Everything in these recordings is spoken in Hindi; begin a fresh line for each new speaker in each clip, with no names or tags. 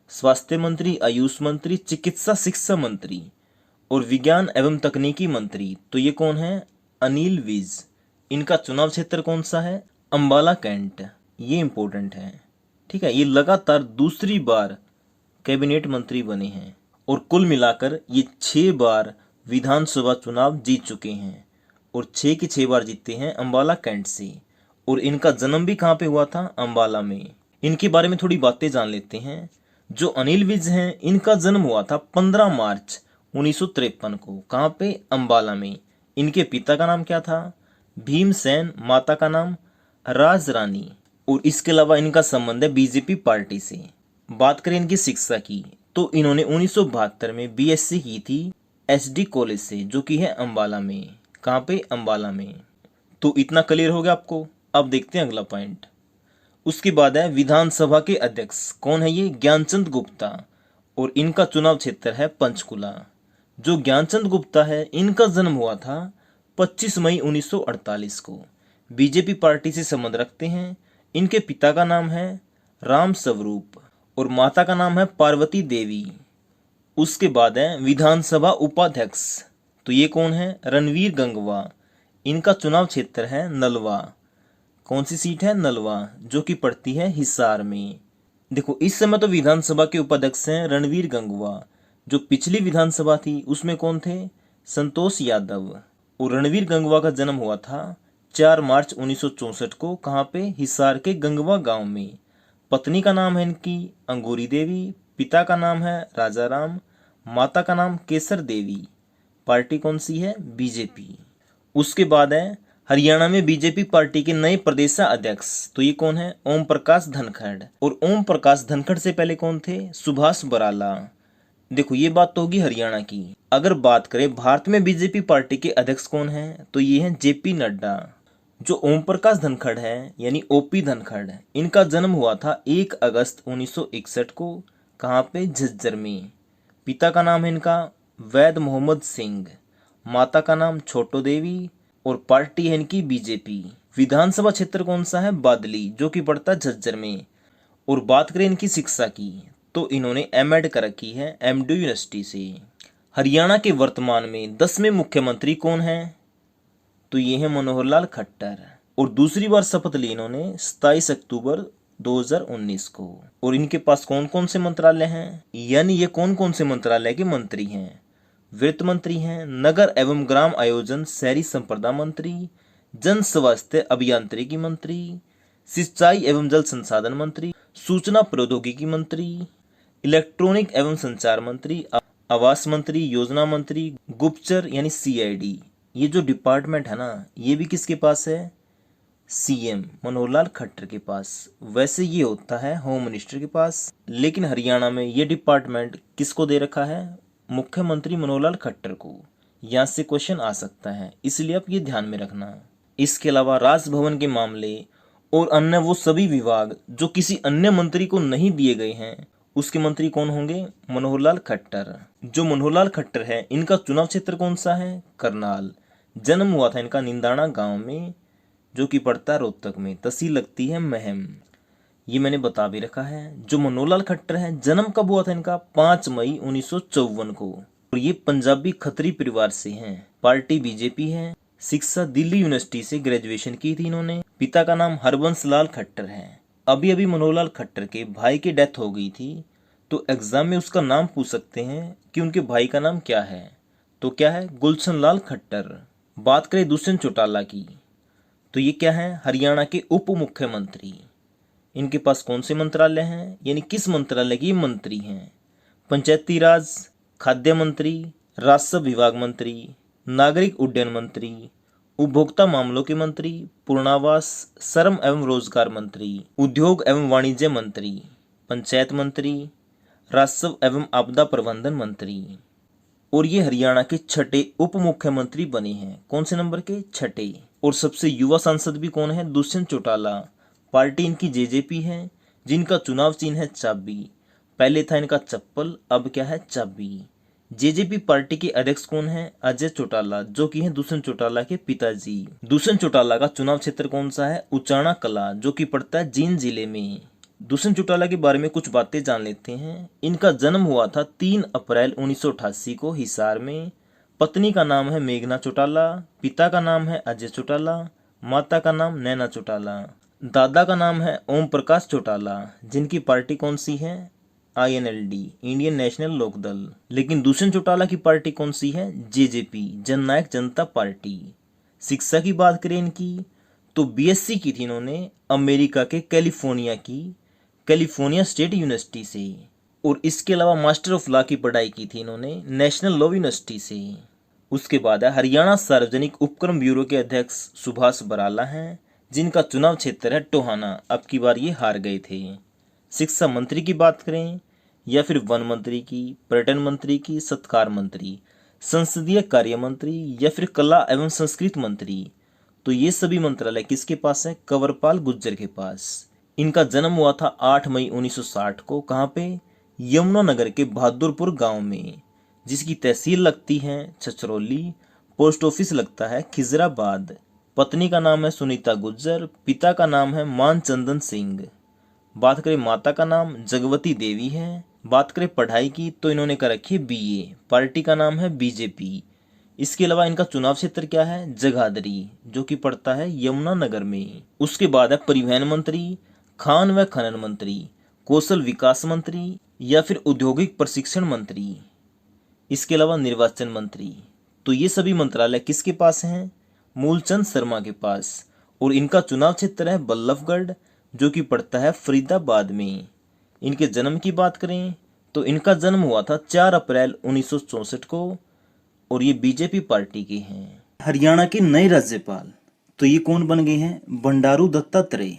स्वास्थ्य मंत्री, आयुष मंत्री, चिकित्सा शिक्षा मंत्री और विज्ञान एवं तकनीकी मंत्री। तो ये कौन है? अनिल विज। इनका चुनाव क्षेत्र कौन सा है? अंबाला कैंट। ये इंपॉर्टेंट है, ठीक है। ये लगातार दूसरी बार कैबिनेट मंत्री बने हैं और कुल मिलाकर ये 6 बार विधानसभा चुनाव जीत चुके हैं और 6 की 6 बार जीते हैं अंबाला कैंट से। और इनका जन्म भी कहाँ पे हुआ था? अंबाला में। इनके बारे में थोड़ी बातें जान लेते हैं। जो अनिल विज हैं, इनका जन्म हुआ था 15 मार्च 1953 को। कहाँ पे? अंबाला में। इनके पिता का नाम क्या था? भीमसेन। माता का नाम राज रानी। और इसके अलावा इनका संबंध है बीजेपी पार्टी से। बात करें इनकी शिक्षा की, तो इन्होंने 1972 में बीएससी की थी एसडी कॉलेज से, जो कि है अंबाला में। कहाँ पे? अंबाला में। तो इतना क्लियर हो गया आपको। अब देखते हैं अगला पॉइंट। उसके बाद है विधानसभा के अध्यक्ष। कौन है ये? ज्ञानचंद गुप्ता। और इनका चुनाव क्षेत्र है पंचकुला। जो ज्ञानचंद गुप्ता है, इनका जन्म हुआ था 25 मई 1948 को। बीजेपी पार्टी से संबंध रखते हैं। इनके पिता का नाम है राम स्वरूप और माता का नाम है पार्वती देवी। उसके बाद है विधानसभा उपाध्यक्ष। तो ये कौन है? रणवीर गंगवा। इनका चुनाव क्षेत्र है नलवा। कौन सी सीट है? नलवा, जो कि पड़ती है हिसार में। देखो, इस समय तो विधानसभा के उपाध्यक्ष हैं रणवीर गंगवा। जो पिछली विधानसभा थी उसमें कौन थे? संतोष यादव। और रणवीर गंगवा का जन्म हुआ था 4 मार्च 1964 को। कहाँ पे? हिसार के गंगवा गांव में। पत्नी का नाम है इनकी अंगूरी देवी। पिता का नाम है राजा राम। माता का नाम केसर देवी। पार्टी कौन सी है? बीजेपी। उसके बाद है हरियाणा में बीजेपी पार्टी के नए प्रदेशाध्यक्ष। तो ये कौन है? ओम प्रकाश धनखड़। और ओम प्रकाश धनखड़ से पहले कौन थे? सुभाष बराला। देखो, ये बात तो होगी हरियाणा की। अगर बात करें भारत में बीजेपी पार्टी के अध्यक्ष कौन है, तो ये हैं जेपी नड्डा। जो ओम प्रकाश धनखड़ है यानी ओपी धनखड़, इनका जन्म हुआ था 1 अगस्त 1961 को। कहाँ पे? झज्जर में। पिता का नाम है इनका वैद मोहम्मद सिंह। माता का नाम छोटो देवी। और पार्टी है इनकी बीजेपी। विधानसभा क्षेत्र कौन सा है? बादली, जो कि पड़ता है झज्जर में। और बात करें इनकी शिक्षा की, तो इन्होंने एमएड कर रखी है एमडी यूनिवर्सिटी से। हरियाणा के वर्तमान में 10वें मुख्यमंत्री कौन हैं? तो ये है मनोहर लाल खट्टर। और दूसरी बार शपथ ली इन्होंने 27 अक्टूबर 2019 को। और इनके पास कौन कौन से मंत्रालय हैं, यानी ये कौन कौन से मंत्रालय के मंत्री हैं? वित्त मंत्री हैं, नगर एवं ग्राम आयोजन शहरी संपदा मंत्री, जन स्वास्थ्य अभियांत्रिकी मंत्री, सिंचाई एवं जल संसाधन मंत्री, सूचना प्रौद्योगिकी मंत्री, इलेक्ट्रॉनिक एवं संचार मंत्री, आवास मंत्री, योजना मंत्री, गुप्तचर यानी सीआईडी। ये जो डिपार्टमेंट है ना, ये भी किसके पास है? सीएम मनोहर लाल खट्टर के पास। वैसे ये होता है होम मिनिस्टर के पास, लेकिन हरियाणा में ये डिपार्टमेंट किसको दे रखा है? मुख्यमंत्री मनोहर लाल खट्टर को। यहाँ से क्वेश्चन आ सकता है, इसलिए आप ये ध्यान में रखना। इसके अलावा राजभवन के मामले और अन्य वो सभी विभाग जो किसी अन्य मंत्री को नहीं दिए गए हैं, उसके मंत्री कौन होंगे? मनोहर लाल खट्टर। जो मनोहर लाल खट्टर है, इनका चुनाव क्षेत्र कौन सा है? करनाल। जन्म हुआ था इनका निंदाना गांव में, जो कि पड़ता है रोहतक में। तहसील लगती है महम। ये मैंने बता भी रखा है। जो मनोहर लाल खट्टर है, जन्म कब हुआ था इनका? 5 मई 1954 को। और ये पंजाबी खत्री परिवार से हैं। पार्टी बीजेपी है। शिक्षा दिल्ली यूनिवर्सिटी से ग्रेजुएशन की थी इन्होंने। पिता का नाम हरबंस लाल खट्टर है। अभी अभी मनोहर लाल खट्टर के भाई की डेथ हो गई थी, तो एग्जाम में उसका नाम पूछ सकते हैं कि उनके भाई का नाम क्या है। तो क्या है? गुलशन लाल खट्टर। बात करें दुष्यंत चौटाला की, तो ये क्या है? हरियाणा के उप मुख्यमंत्री। इनके पास कौन से मंत्रालय हैं, यानी किस मंत्रालय के मंत्री हैं? पंचायती राज, खाद्य मंत्री, राजस्व विभाग मंत्री, नागरिक उड्डयन मंत्री, उपभोक्ता मामलों के मंत्री, पूर्णावास, श्रम एवं रोजगार मंत्री, उद्योग एवं वाणिज्य मंत्री, पंचायत मंत्री, राजस्व एवं आपदा प्रबंधन मंत्री। और ये हरियाणा के 6ठे उप मुख्यमंत्री बने हैं। कौन से नंबर के? 6ठे। और सबसे युवा सांसद भी कौन है? दुष्यंत चौटाला। पार्टी इनकी जेजेपी है, जिनका चुनाव चिन्ह है चाबी। पहले था इनका चप्पल, अब क्या है? चाबी। जेजेपी पार्टी के अध्यक्ष कौन है? अजय चौटाला, जो कि है दुष्यंत चौटाला के पिताजी। दुष्यंत चौटाला का चुनाव क्षेत्र कौन सा है? उचाना कला, जो कि पड़ता है जींद जिले में। दुष्यंत चौटाला के बारे में कुछ बातें जान लेते हैं। इनका जन्म हुआ था 3 अप्रैल 1988 को हिसार में। पत्नी का नाम है मेघना चौटाला, पिता का नाम है अजय चौटाला, माता का नाम नैना चौटाला। दादा का नाम है ओम प्रकाश चौटाला, जिनकी पार्टी कौन सी है? INLD, Indian national Lokdal. लेकिन दुष्यंत चौटाला की पार्टी कौन सी है? JJP, जननायक जनता पार्टी। शिक्षा की बात करें इनकी तो BSc की थी इन्होंने अमेरिका के कैलिफोर्निया स्टेट यूनिवर्सिटी से, और इसके अलावा मास्टर ऑफ लॉ की पढ़ाई की थी इन्होंने नेशनल लॉ यूनिवर्सिटी से। उसके बाद है हरियाणा सार्वजनिक उपक्रम ब्यूरो के अध्यक्ष सुभाष बराला हैं, जिनका चुनाव क्षेत्र है टोहाना। अब की बार ये हार गए थे। शिक्षा मंत्री की बात करें या फिर वन मंत्री की, पर्यटन मंत्री की, सत्कार मंत्री, संसदीय कार्य मंत्री या फिर कला एवं संस्कृति मंत्री, तो ये सभी मंत्रालय किसके पास है? कंवरपाल गुर्जर के पास। इनका जन्म हुआ था 8 मई 1960 को। कहाँ पे? यमुनानगर के बहादुरपुर गांव में, जिसकी तहसील लगती है छछरौली। पोस्ट ऑफिस लगता है खिजराबाद। पत्नी का नाम है सुनीता गुर्जर, पिता का नाम है मानचंदन सिंह। बात करें माता का नाम जगवती देवी है। बात करें पढ़ाई की तो इन्होंने कर रखी है BA। पार्टी का नाम है BJP। इसके अलावा इनका चुनाव क्षेत्र क्या है? जगाधरी, जो कि पड़ता है यमुनानगर में। उसके बाद है परिवहन मंत्री, खान व खनन मंत्री, कौशल विकास मंत्री या फिर औद्योगिक प्रशिक्षण मंत्री। इसके अलावा निर्वाचन मंत्री। तो ये सभी मंत्रालय किसके पास हैं? मूलचंद शर्मा के पास। और इनका चुनाव क्षेत्र है बल्लभगढ़, जो कि पड़ता है फरीदाबाद में। इनके जन्म की बात करें तो इनका जन्म हुआ था 4 अप्रैल 1964 को, और ये BJP पार्टी के हैं। हरियाणा के नए राज्यपाल तो ये कौन बन गए हैं? बंडारू दत्तात्रेय।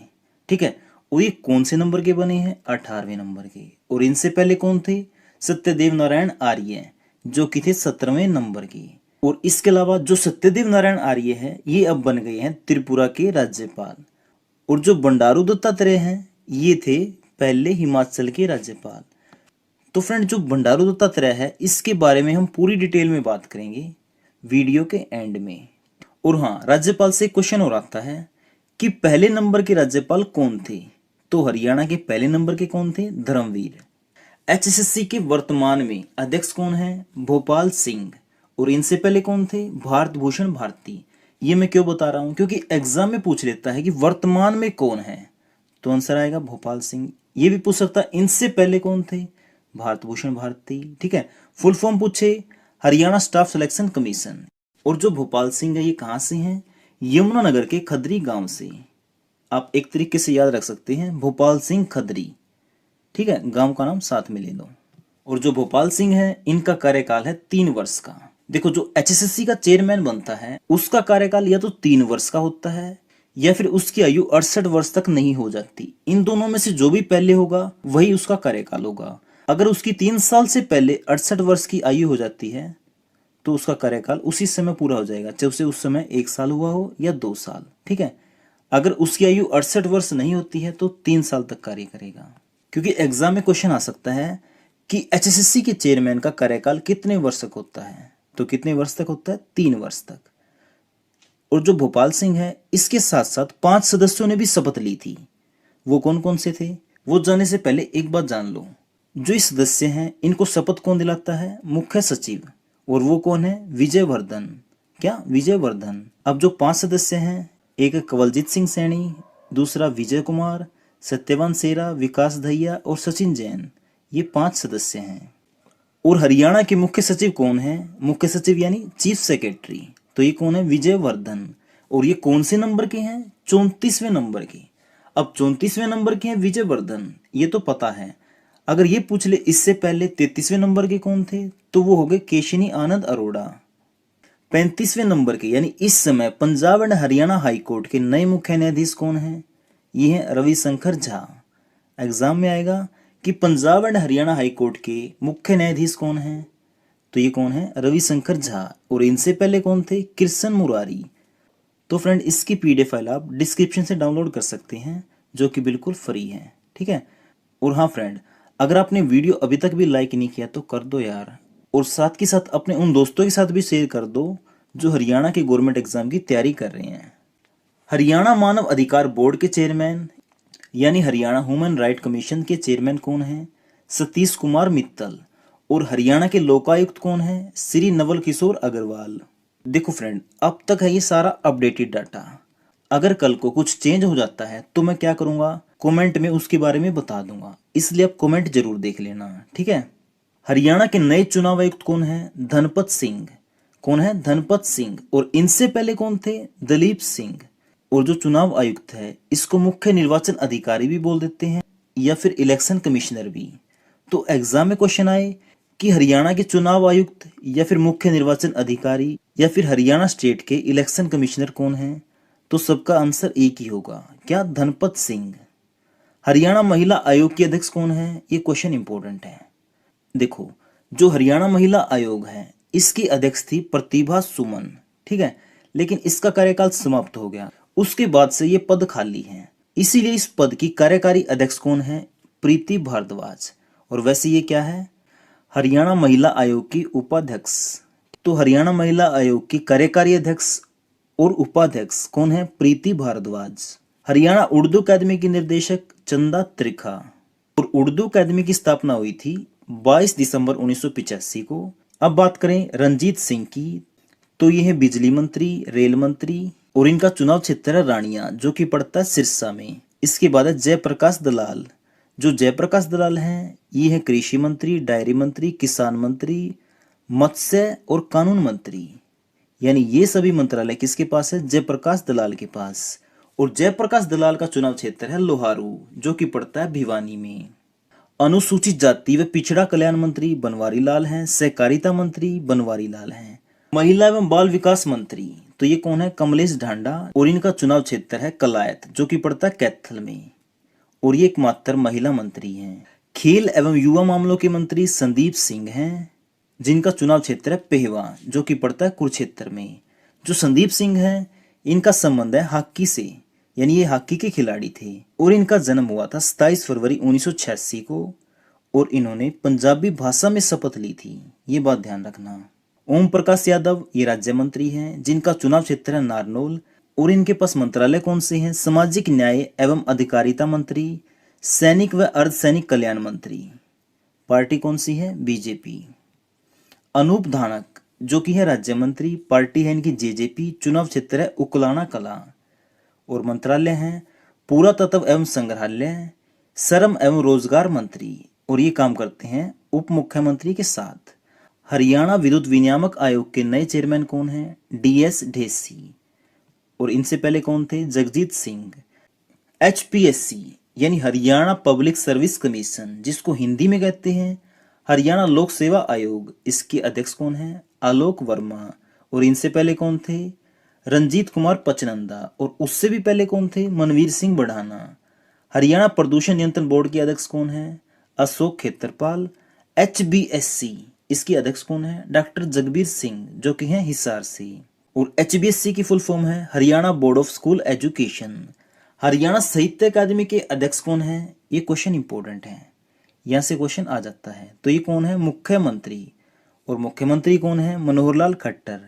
ठीक है, और ये कौन से नंबर के बने हैं? 18वें नंबर के। और इनसे पहले कौन थे? सत्यदेव नारायण आर्य, जो कि थे 17वें नंबर के। और इसके अलावा जो सत्यदेव नारायण आर्य है ये अब बन गए हैं त्रिपुरा के राज्यपाल। और जो बंडारू दत्तात्रेय हैं ये थे पहले हिमाचल के राज्यपाल। तो फ्रेंड, जो बंडारू दत्तात्रेय है इसके बारे में हम पूरी डिटेल में बात करेंगे वीडियो के एंड में। और हाँ, राज्यपाल से क्वेश्चन और आता है कि पहले नंबर के राज्यपाल कौन थे? तो हरियाणा के पहले नंबर के कौन थे? धर्मवीर। HSSC के वर्तमान में अध्यक्ष कौन है? भोपाल सिंह। और इनसे पहले कौन थे? भारत भूषण भारती। ये मैं क्यों बता रहा हूं? क्योंकि एग्जाम में पूछ लेता है कि वर्तमान में कौन है, तो आंसर आएगा भोपाल सिंह। ये भी पूछ सकता है इनसे पहले कौन थे? भारत भूषण भारती। ठीक है, फुल फॉर्म पूछे हरियाणा स्टाफ सिलेक्शन कमीशन। और जो भोपाल सिंह है ये कहां से हैं? यमुनानगर के खदरी गांव से। आप एक तरीके से याद रख सकते हैं, भोपाल सिंह खदरी। ठीक है, गांव का नाम साथ में ले लो। और जो भोपाल सिंह है इनका कार्यकाल है 3 वर्ष का। देखो, जो HSSC का चेयरमैन बनता है उसका कार्यकाल या तो 3 वर्ष का होता है या फिर उसकी आयु 68 वर्ष तक नहीं हो जाती। इन दोनों में से जो भी पहले होगा वही उसका कार्यकाल होगा। अगर उसकी 3 साल से पहले 68 वर्ष की आयु हो जाती है तो उसका कार्यकाल उसी समय पूरा हो जाएगा, चाहे उसे उस समय 1 साल हुआ हो या 2 साल। ठीक है, अगर उसकी आयु 68 वर्ष नहीं होती है तो 3 साल तक कार्य करेगा। क्योंकि एग्जाम में क्वेश्चन आ सकता है कि HSSC के चेयरमैन का कार्यकाल कितने वर्ष तक होता है, तो कितने वर्ष तक होता है? 3 वर्ष तक। और जो भोपाल सिंह है इसके साथ साथ 5 सदस्यों ने भी शपथ ली थी। वो कौन कौन से थे वो जानने से पहले एक बात जान लो, जो इस सदस्य हैं इनको शपथ कौन दिलाता है? मुख्य सचिव। और वो कौन है? विजयवर्धन। क्या? विजयवर्धन। अब जो 5 सदस्य हैं, एक कवलजीत सिंह सैनी, दूसरा विजय कुमार, सत्यवान सेरा, विकास दहिया और सचिन जैन, ये 5 सदस्य हैं। और हरियाणा के मुख्य सचिव कौन है? मुख्य सचिव यानी चीफ सेक्रेटरी, तो ये कौन है? विजयवर्धन। और ये कौन से नंबर के हैं? 34वें नंबर के। अब 34वें नंबर के हैं विजयवर्धन, ये तो पता है। अगर ये पूछ ले इससे पहले 33वें नंबर के कौन थे, तो वो हो गए केशनी आनंद अरोड़ा। 35वें नंबर के यानी इस समय Punjab and Haryana high court के नए मुख्य न्यायाधीश कौन है? ये है रविशंकर झा। एग्जाम में आएगा कि Punjab and Haryana high court के मुख्य न्यायाधीश कौन है, तो ये कौन है? रविशंकर झा। और इनसे पहले कौन थे? कृष्ण मुरारी। तो फ्रेंड, इसकी PDF फाइल आप डिस्क्रिप्शन से डाउनलोड कर सकते हैं, जो कि बिल्कुल फ्री है। ठीक है, और हाँ फ्रेंड, अगर आपने वीडियो अभी तक भी लाइक नहीं किया तो कर दो यार, और साथ के साथ अपने उन दोस्तों के साथ भी शेयर कर दो जो हरियाणा के गवर्नमेंट एग्जाम की तैयारी कर रहे हैं। हरियाणा मानव अधिकार बोर्ड के चेयरमैन यानी हरियाणा ह्यूमन राइट कमीशन के चेयरमैन कौन हैं? सतीश कुमार मित्तल। और हरियाणा के लोकायुक्त कौन है? श्री नवल किशोर अग्रवाल। देखो फ्रेंड, अब तक है ये सारा अपडेटेड डाटा। अगर कल को कुछ चेंज हो जाता है तो मैं क्या करूंगा, कमेंट में उसके बारे में बता दूंगा, इसलिए आप कमेंट जरूर देख लेना, ठीक है। हरियाणा के नए चुनाव आयुक्त कौन है? धनपत सिंह। कौन है? धनपत सिंह। और इनसे पहले कौन थे? दलीप सिंह। और जो चुनाव आयुक्त है इसको मुख्य निर्वाचन अधिकारी भी बोल देते हैं या फिर इलेक्शन कमिश्नर भी। तो एग्जाम में क्वेश्चन आए कि हरियाणा के चुनाव आयुक्त या फिर मुख्य निर्वाचन अधिकारी या फिर हरियाणा स्टेट के इलेक्शन कमिश्नर कौन है, तो सबका आंसर एक ही होगा, क्या? धनपत सिंह। हरियाणा महिला आयोग की अध्यक्ष कौन है? ये क्वेश्चन इंपॉर्टेंट है। देखो, जो हरियाणा महिला आयोग है इसकी अध्यक्ष थी प्रतिभा सुमन, ठीक है, लेकिन इसका कार्यकाल समाप्त हो गया, उसके बाद से ये पद खाली है, इसीलिए इस पद की कार्यकारी अध्यक्ष कौन है? प्रीति भारद्वाज। और वैसे ये क्या है? हरियाणा महिला आयोग की उपाध्यक्ष। तो हरियाणा महिला आयोग की कार्यकारी अध्यक्ष और उपाध्यक्ष कौन है? प्रीति भारद्वाज। हरियाणा उर्दू अकादमी की निर्देशक चंदा त्रिखा। और उर्दू अकादमी की स्थापना हुई थी 22 दिसंबर 1985 को। अब बात करें रंजीत सिंह की, तो ये है बिजली मंत्री, रेल मंत्री, और इनका चुनाव क्षेत्र है रानिया, जो कि पड़ता है सिरसा में। इसके बाद है जयप्रकाश दलाल। जो जयप्रकाश दलाल हैं ये है कृषि मंत्री, डायरी मंत्री, किसान मंत्री, मत्स्य और कानून मंत्री। यानी ये सभी मंत्रालय किसके पास है? जयप्रकाश दलाल के पास। और जयप्रकाश दलाल का चुनाव क्षेत्र है लोहारू, जो कि पड़ता है भिवानी में। अनुसूचित जाति व पिछड़ा कल्याण मंत्री बनवारी लाल हैं। सहकारिता मंत्री बनवारी लाल हैं। महिला एवं बाल विकास मंत्री, तो ये कौन है? कमलेश ढांडा। और इनका चुनाव क्षेत्र है कलायत, जो कि पड़ता है कैथल में। और ये एकमात्र महिला मंत्री हैं। खेल एवं युवा मामलों के मंत्री संदीप सिंह हैं, जिनका चुनाव क्षेत्र है पेहवा, जो कि पड़ता है कुरुक्षेत्र में। जो संदीप सिंह हैं इनका संबंध है हॉकी से, यानी ये हॉकी के खिलाड़ी थे। और इनका जन्म हुआ था 27 फरवरी 1986 को। और इन्होंने पंजाबी भाषा में शपथ ली थी, ये बात ध्यान रखना। ओम प्रकाश यादव ये राज्य मंत्री हैं, जिनका चुनाव क्षेत्र है नारनौल। और इनके पास मंत्रालय कौन से हैं? सामाजिक न्याय एवं अधिकारिता मंत्री, सैनिक व अर्धसैनिक कल्याण मंत्री। पार्टी कौन सी है? बीजेपी। अनूप धानक जो कि है राज्य मंत्री, पार्टी है इनकी जेजेपी, चुनाव क्षेत्र है उकलाना कला। और मंत्रालय हैं पुरातत्व एवं संग्रहालय, श्रम एवं रोजगार मंत्री। और ये काम करते हैं उप मुख्यमंत्री के साथ। हरियाणा विद्युत विनियामक आयोग के नए चेयरमैन कौन हैं? डीएस ढेसी। और इनसे पहले कौन थे? जगजीत सिंह। एचपीएससी यानी हरियाणा पब्लिक सर्विस कमीशन, जिसको हिंदी में कहते हैं हरियाणा लोक सेवा आयोग, इसके अध्यक्ष कौन है? आलोक वर्मा। और इनसे पहले कौन थे? रंजीत कुमार पचनंदा। और उससे भी पहले कौन थे? मनवीर सिंह बढ़ाना। हरियाणा प्रदूषण नियंत्रण बोर्ड के अध्यक्ष कौन है? अशोक खेत्रपाल। एचबीएससी इसकी अध्यक्ष कौन है? डॉक्टर जगबीर सिंह, जो कि हैं हिसार से। और एचबीएससी की फुल फॉर्म है Haryana board of school education. Haryana साहित्य अकादमी के अध्यक्ष कौन है? ये क्वेश्चन इंपॉर्टेंट है, यहाँ से क्वेश्चन आ जाता है। तो ये कौन है? मुख्यमंत्री। और मुख्यमंत्री कौन है? मनोहर लाल खट्टर।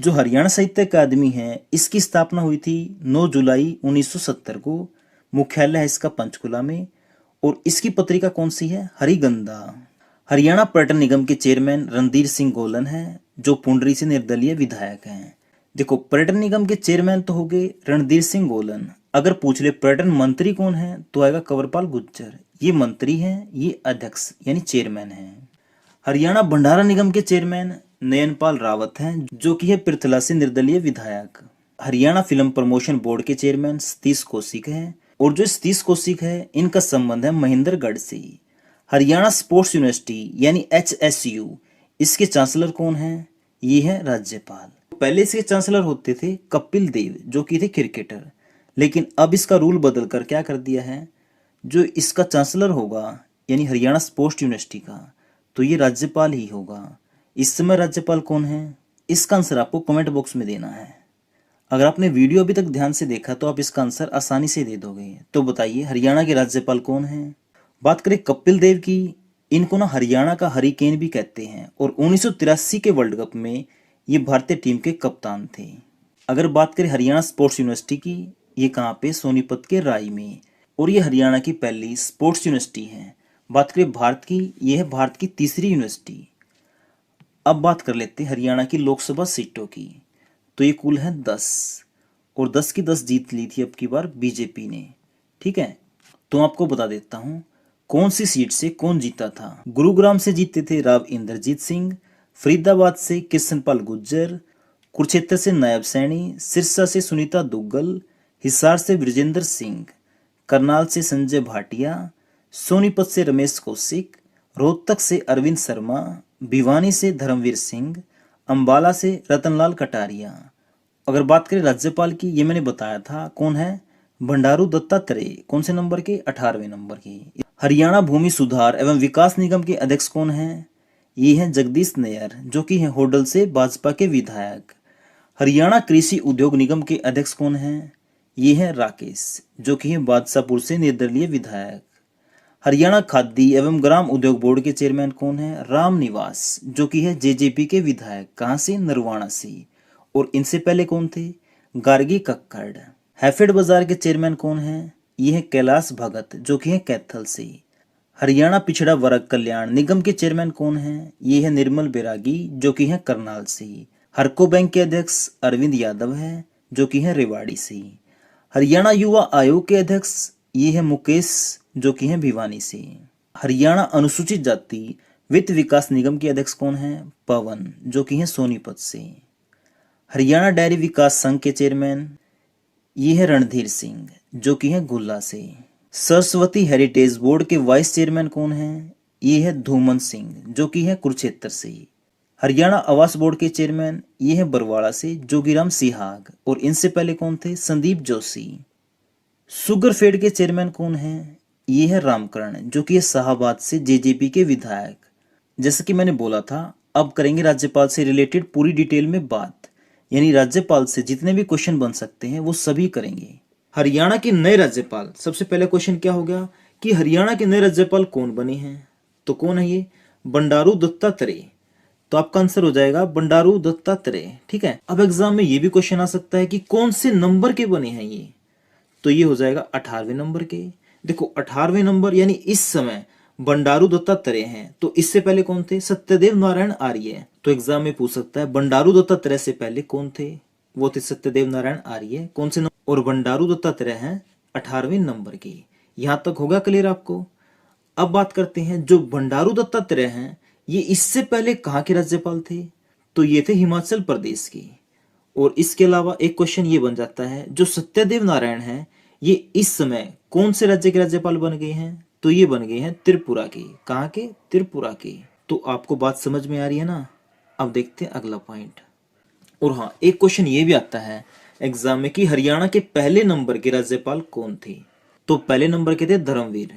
जो हरियाणा साहित्य अकादमी है इसकी स्थापना हुई थी 9 जुलाई 1970 को। मुख्यालय है इसका पंचकुला में। और इसकी पत्रिका कौन सी है? हरिगंधा। हरियाणा पर्यटन निगम के चेयरमैन रणधीर सिंह गोलन हैं, जो पुंडरी से निर्दलीय विधायक हैं। देखो, पर्यटन निगम के चेयरमैन तो हो गए रणधीर सिंह गोलन। अगर पूछ ले पर्यटन मंत्री कौन है, तो आएगा कंवरपाल गुर्जर। ये मंत्री हैं, ये अध्यक्ष यानी चेयरमैन हैं। हरियाणा भंडारा निगम के चेयरमैन नयनपाल रावत हैं, जो कि है पृथला से निर्दलीय विधायक। हरियाणा फिल्म प्रमोशन बोर्ड के चेयरमैन सतीश कौशिक हैं। और जो सतीश कौशिक है इनका संबंध है महेंद्रगढ़ से। हरियाणा स्पोर्ट्स यूनिवर्सिटी यानी HSU, इसके चांसलर कौन हैं? ये है राज्यपाल। पहले इसके चांसलर होते थे कपिल देव, जो कि थे क्रिकेटर, लेकिन अब इसका रूल बदल कर क्या कर दिया है, जो इसका चांसलर होगा यानी हरियाणा स्पोर्ट्स यूनिवर्सिटी का, तो ये राज्यपाल ही होगा। इस समय राज्यपाल कौन है? इसका आंसर आपको कमेंट बॉक्स में देना है। अगर आपने वीडियो अभी तक ध्यान से देखा तो आप इसका आंसर आसानी से दे दोगे। तो बताइए हरियाणा के राज्यपाल कौन हैं? बात करें कपिल देव की, इनको ना हरियाणा का हरिकेन भी कहते हैं। और 1983 के वर्ल्ड कप में ये भारतीय टीम के कप्तान थे। अगर बात करें हरियाणा स्पोर्ट्स यूनिवर्सिटी की, ये कहाँ पे? सोनीपत के राई में। और ये हरियाणा की पहली स्पोर्ट्स यूनिवर्सिटी है। बात करें भारत की, यह है भारत की तीसरी यूनिवर्सिटी। अब बात कर लेते हैं हरियाणा की लोकसभा सीटों की। तो ये कुल है 10 और 10 की 10 जीत ली थी अब की बार बीजेपी ने। ठीक है, तो आपको बता देता हूँ कौन सी सीट से कौन जीता था। गुरुग्राम से जीते थे राव इंद्रजीत सिंह, फरीदाबाद से कृष्णपाल गुर्जर, कुरुक्षेत्र से नायब सैनी, सिरसा से सुनीता दुग्गल, हिसार से ब्रजेंद्र सिंह, करनाल से संजय भाटिया, सोनीपत से रमेश कौशिक, रोहतक से अरविंद शर्मा, भिवानी से धर्मवीर सिंह, अंबाला से रतनलाल कटारिया। अगर बात करें राज्यपाल की, ये मैंने बताया था कौन है, बंडारू दत्तात्रेय। कौन से नंबर के? 18वें नंबर के। हरियाणा भूमि सुधार एवं विकास निगम के अध्यक्ष कौन है? ये हैं जगदीश नैयर, जो कि हैं होडल से भाजपा के विधायक। हरियाणा कृषि उद्योग निगम के अध्यक्ष कौन हैं? ये हैं राकेश, जो कि हैं बादशाहपुर से निर्दलीय विधायक। हरियाणा खादी एवं ग्राम उद्योग बोर्ड के चेयरमैन कौन है? राम निवास, जो कि है जेजेपी के विधायक। कहाँ से? नरवाणा से। और इनसे पहले कौन थे? गार्गी कक्कड़। हैफेड बाजार के चेयरमैन कौन है? ये है कैलाश भगत, जो कि है कैथल से। हरियाणा पिछड़ा वर्ग कल्याण निगम के चेयरमैन कौन है? ये है निर्मल बैरागी, जो कि है करनाल से। हरको बैंक के अध्यक्ष अरविंद यादव है, जो कि है रेवाड़ी से। हरियाणा युवा आयोग के अध्यक्ष ये है मुकेश, जो कि है भिवानी से। हरियाणा अनुसूचित जाति वित्त विकास निगम के अध्यक्ष कौन है? पवन, जो कि है सोनीपत से। हरियाणा डेयरी विकास संघ के चेयरमैन ये है रणधीर सिंह, जो कि है गुल्ला से। सरस्वती हेरिटेज बोर्ड के वाइस चेयरमैन कौन है? ये है धूमन सिंह, जो कि है कुरुक्षेत्र से। हरियाणा आवास बोर्ड के चेयरमैन ये है बरवाड़ा से जोगीराम सिहाग। और इनसे पहले कौन थे? संदीप जोशी। शुगर फेड के चेयरमैन कौन है? ये है रामकरण, जो कि है शाहबाद से जेजेपी के विधायक। जैसे कि मैंने बोला था, अब करेंगे राज्यपाल से रिलेटेड पूरी डिटेल में बात, यानी राज्यपाल से जितने भी क्वेश्चन बन सकते हैं वो सभी करेंगे। हरियाणा के नए राज्यपाल, सबसे पहले क्वेश्चन क्या हो गया कि हरियाणा के नए राज्यपाल कौन बने हैं? तो कौन है ये? बंडारू दत्तात्रेय। तो आपका आंसर हो जाएगा बंडारू दत्तात्रेय। ठीक है, अब एग्जाम में ये भी क्वेश्चन आ सकता है कि कौन से नंबर के बने हैं ये? तो ये हो जाएगा 18वें नंबर के। देखो 18वें नंबर यानी इस समय बंडारू दत्तात्रेय हैं, तो इससे पहले कौन थे? सत्यदेव नारायण आर्य। तो एग्जाम में पूछ सकता है बंडारू दत्तात्रेय से पहले कौन थे? वो थे सत्यदेव नारायण आर्य। कौन से नंबर? और बंडारू दत्तात्रेय हैं 18वें नंबर के। यहां तक होगा क्लियर आपको? अब बात करते हैं जो बंडारू दत्तात्रेय हैं, ये इससे पहले कहाँ के राज्यपाल थे? तो ये थे हिमाचल प्रदेश के। और इसके अलावा एक क्वेश्चन ये बन जाता है, जो सत्यदेव नारायण हैं ये इस समय कौन से राज्य के राज्यपाल बन गए हैं? तो ये बन गए हैं त्रिपुरा के। कहाँ के? त्रिपुरा के। तो आपको बात समझ में आ रही है ना? अब देखते हैं अगला पॉइंट। और हाँ, एक क्वेश्चन ये भी आता है एग्जाम में कि हरियाणा के पहले नंबर के राज्यपाल कौन थे? तो पहले नंबर के थे धर्मवीर।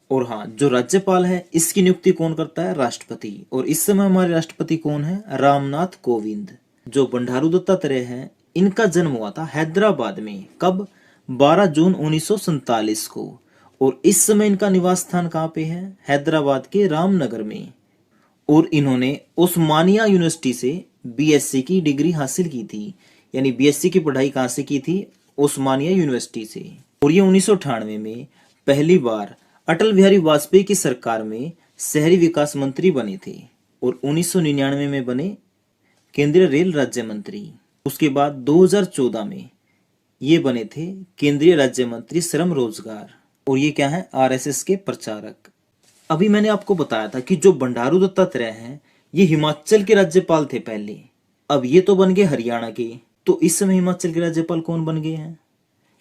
और हाँ, जो राज्यपाल है इसकी नियुक्ति कौन करता है? राष्ट्रपति। और इस समय हमारे राष्ट्रपति कौन है? रामनाथ कोविंद। जो बंडारू दत्तात्रेय है इनका जन्म हुआ था हैदराबाद में। कब? 12 जून 1947 को। और इस समय इनका निवास स्थान कहाँ पे है? हैदराबाद के रामनगर में। और इन्होंने उस्मानिया यूनिवर्सिटी से बीएससी की डिग्री हासिल की थी, यानी बीएससी की पढ़ाई कहाँ से की थी? उस्मानिया यूनिवर्सिटी से। और ये 1998 में पहली बार अटल बिहारी वाजपेयी की सरकार में शहरी विकास मंत्री बने थे। और 1999 में बने केंद्रीय रेल राज्य मंत्री। उसके बाद 2014 में ये बने थे केंद्रीय राज्य मंत्री श्रम रोजगार। और ये क्या है? आरएसएस के प्रचारक। अभी मैंने आपको बताया था कि जो बंडारू दत्तात्रेय हैं ये हिमाचल के राज्यपाल थे पहले। अब ये तो बन गए हरियाणा के। तो इस समय हिमाचल के राज्यपाल कौन बन गए हैं?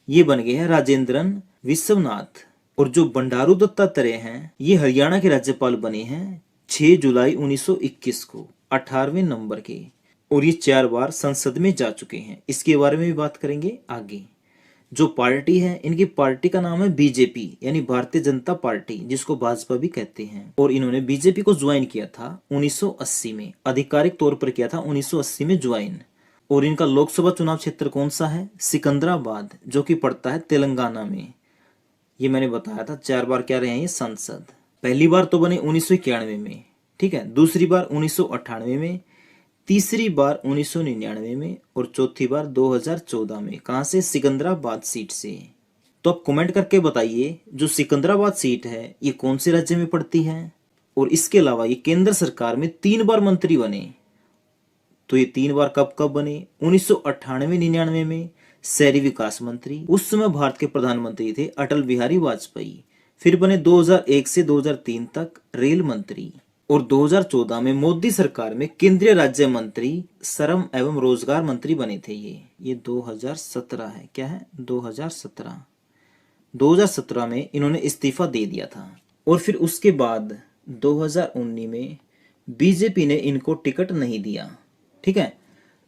ये बन गए हैं राजेंद्रन विश्वनाथ। और जो बंडारू दत्तात्रेय हैं ये हरियाणा के राज्यपाल बने हैं 6 जुलाई 1921 को, 18वें नंबर के। और ये 4 बार संसद में जा चुके हैं। इसके बारे में भी बात करेंगे आगे। जो पार्टी है इनकी पार्टी का नाम है बीजेपी, यानी भारतीय जनता पार्टी, जिसको भाजपा भी कहते हैं। और इन्होंने बीजेपी को ज्वाइन किया था 1980 में, आधिकारिक तौर पर किया था 1980 में ज्वाइन। और इनका लोकसभा चुनाव क्षेत्र कौन सा है? सिकंदराबाद, जो कि पड़ता है तेलंगाना में। ये मैंने बताया था 4 बार क्या रहे हैं ये सांसद। पहली बार तो बने 1991 में, ठीक है, दूसरी बार 1998 में, तीसरी बार 1999 में और चौथी बार 2014 में। कहां से? सिकंदराबाद सीट से। तो आप कमेंट करके बताइए जो सिकंदराबाद सीट है ये कौन से राज्य में पड़ती है। और इसके अलावा ये केंद्र सरकार में 3 बार मंत्री बने। तो ये 3 बार कब कब बने? 1998-99 में शहरी विकास मंत्री, उस समय भारत के प्रधानमंत्री थे अटल बिहारी वाजपेयी। फिर बने 2001 से 2003 तक रेल मंत्री, और 2014 में मोदी सरकार में केंद्रीय राज्य मंत्री श्रम एवं रोजगार मंत्री बने थे। ये 2017 है, क्या है 2017 में इन्होंने इस्तीफा दे दिया था। और फिर उसके बाद 2019 में बीजेपी ने इनको टिकट नहीं दिया, ठीक है,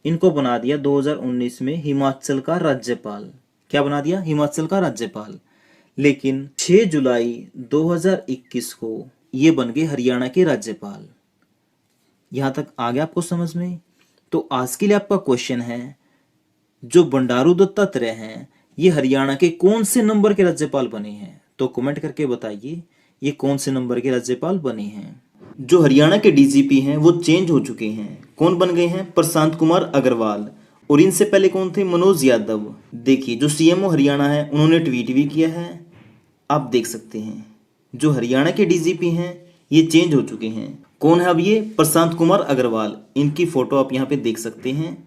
इनको बना दिया 2019 में हिमाचल का राज्यपाल। क्या बना दिया? हिमाचल का राज्यपाल। लेकिन 6 जुलाई 2021 को ये बन गए हरियाणा के राज्यपाल। यहां तक आ गया आपको समझ में? तो आज के लिए आपका क्वेश्चन है, जो बंडारू दत्तात्रेय हैं ये हरियाणा के कौन से नंबर के राज्यपाल बने हैं? तो कमेंट करके बताइए ये कौन से नंबर के राज्यपाल बने हैं। जो हरियाणा के डीजीपी हैं वो चेंज हो चुके हैं। कौन बन गए हैं? प्रशांत कुमार अग्रवाल। और इनसे पहले कौन थे? मनोज यादव। देखिए जो सीएमओ हरियाणा है उन्होंने ट्वीट भी किया है, आप देख सकते हैं। जो हरियाणा के डीजीपी हैं ये चेंज हो चुके हैं। कौन है अब ये? प्रशांत कुमार अग्रवाल। इनकी फोटो आप यहाँ पे देख सकते हैं,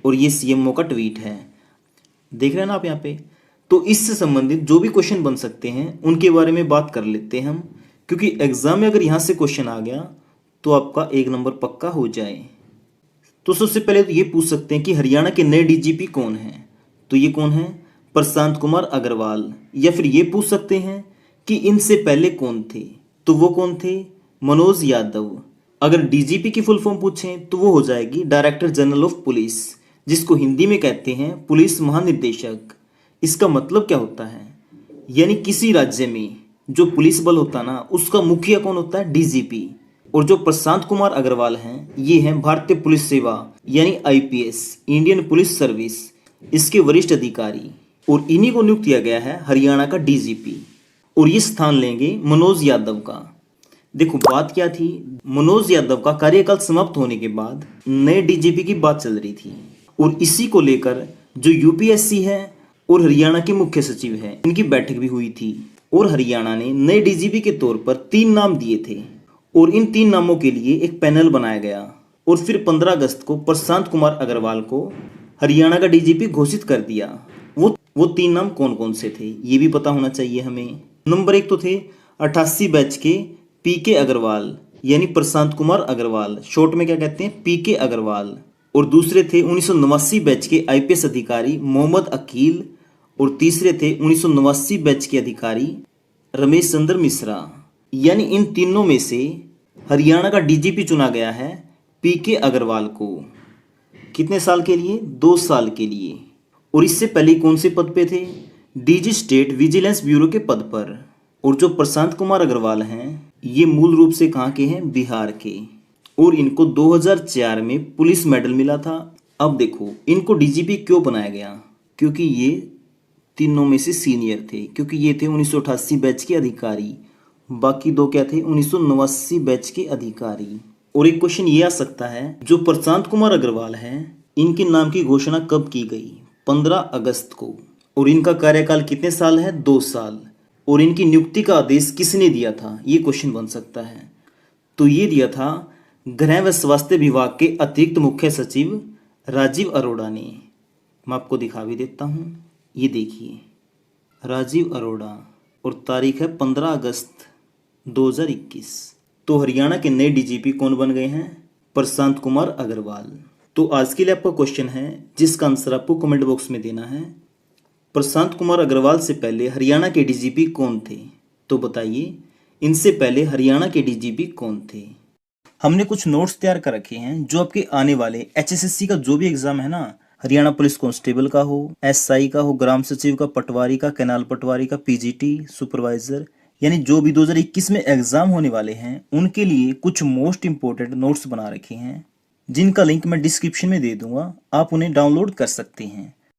और ये सीएमओ का ट्वीट है, देख रहे हैं ना आप यहाँ पे। तो इससे संबंधित जो भी क्वेश्चन बन सकते हैं उनके बारे में बात कर लेते हैं हम, क्योंकि एग्जाम में अगर यहाँ से क्वेश्चन आ गया तो आपका 1 नंबर पक्का हो जाए। तो सबसे पहले तो ये पूछ सकते हैं कि हरियाणा के नए डीजीपी कौन हैं? तो ये कौन है? प्रशांत कुमार अग्रवाल। या फिर ये पूछ सकते हैं कि इनसे पहले कौन थे? तो वो कौन थे? मनोज यादव। अगर डीजीपी की फुल फॉर्म पूछें तो वो हो जाएगी डायरेक्टर जनरल ऑफ पुलिस, जिसको हिंदी में कहते हैं पुलिस महानिदेशक। इसका मतलब क्या होता है? यानी किसी राज्य में जो पुलिस बल होता है ना, उसका मुखिया कौन होता है? डीजीपी। और जो प्रशांत कुमार अग्रवाल हैं ये हैं भारतीय पुलिस सेवा यानी आईपीएस, इंडियन पुलिस सर्विस, इसके वरिष्ठ अधिकारी, और इन्हीं को नियुक्त किया गया है हरियाणा का डीजीपी। और ये स्थान लेंगे मनोज यादव का। देखो बात क्या थी, मनोज यादव का कार्यकाल समाप्त होने के बाद नए डीजीपी की बात चल रही थी, और इसी को लेकर जो यूपीएससी है और हरियाणा के मुख्य सचिव है इनकी बैठक भी हुई थी। और हरियाणा ने नए डीजीपी के तौर पर 3 नाम दिए थे, और इन 3 नामों के लिए एक पैनल बनाया गया। और फिर 15 अगस्त को प्रशांत कुमार अग्रवाल को हरियाणा का डीजीपी घोषित कर दिया। वो 3 नाम कौन कौन से थे ये भी पता होना चाहिए हमें। नंबर 1 तो थे 88 बैच के पीके अग्रवाल, यानी प्रशांत कुमार अग्रवाल, शॉर्ट में क्या कहते हैं? पीके अग्रवाल। और दूसरे थे 1989 बैच के आईपीएस अधिकारी मोहम्मद अकील, और तीसरे थे 1989 बैच के अधिकारी रमेश चंद्र मिश्रा। यानी इन तीनों में से हरियाणा का डीजीपी चुना गया है पीके अग्रवाल को। कितने साल के लिए? 2 साल के लिए। और इससे पहले कौन से पद पे थे? डीजी स्टेट विजिलेंस ब्यूरो के पद पर। और जो प्रशांत कुमार अग्रवाल हैं ये मूल रूप से कहाँ के हैं? बिहार के। और इनको 2004 में पुलिस मेडल मिला था। अब देखो इनको डीजीपी क्यों बनाया गया? क्योंकि ये तीनों में से सीनियर थे, क्योंकि ये थे 1988 बैच के अधिकारी, बाकी 2 क्या थे? 1989 बैच के अधिकारी। और एक क्वेश्चन ये आ सकता है, जो प्रशांत कुमार अग्रवाल हैं इनके नाम की घोषणा कब की गई? 15 अगस्त को। और इनका कार्यकाल कितने साल है? 2 साल। और इनकी नियुक्ति का आदेश किसने दिया था? ये क्वेश्चन बन सकता है। तो ये दिया था गृह व स्वास्थ्य विभाग के अतिरिक्त मुख्य सचिव राजीव अरोड़ा ने। मैं आपको दिखा भी देता हूँ, ये देखिए राजीव अरोड़ा, और तारीख है 15 अगस्त 2021। तो हरियाणा के नए डीजीपी कौन बन गए हैं? प्रशांत कुमार अग्रवाल। तो आज के लिए आपका क्वेश्चन है जिसका आंसर आपको कमेंट बॉक्स में देना है, प्रशांत कुमार अग्रवाल से पहले हरियाणा के डीजीपी कौन थे? तो बताइए इनसे पहले हरियाणा के डीजीपी कौन थे? हमने कुछ नोट्स तैयार कर रखे हैं जो आपके आने वाले एचएसएससी का जो भी एग्जाम है ना, हरियाणा पुलिस कांस्टेबल का हो, एसआई का हो, ग्राम सचिव का, पटवारी का, कैनाल पटवारी का, पीजीटी सुपरवाइजर, यानी जो भी 2021 में एग्जाम होने वाले हैं उनके लिए कुछ मोस्ट इंपोर्टेंट नोट्स बना रखे हैं, जिनका लिंक मैं डिस्क्रिप्शन में दे दूंगा, आप उन्हें डाउनलोड कर सकते हैं।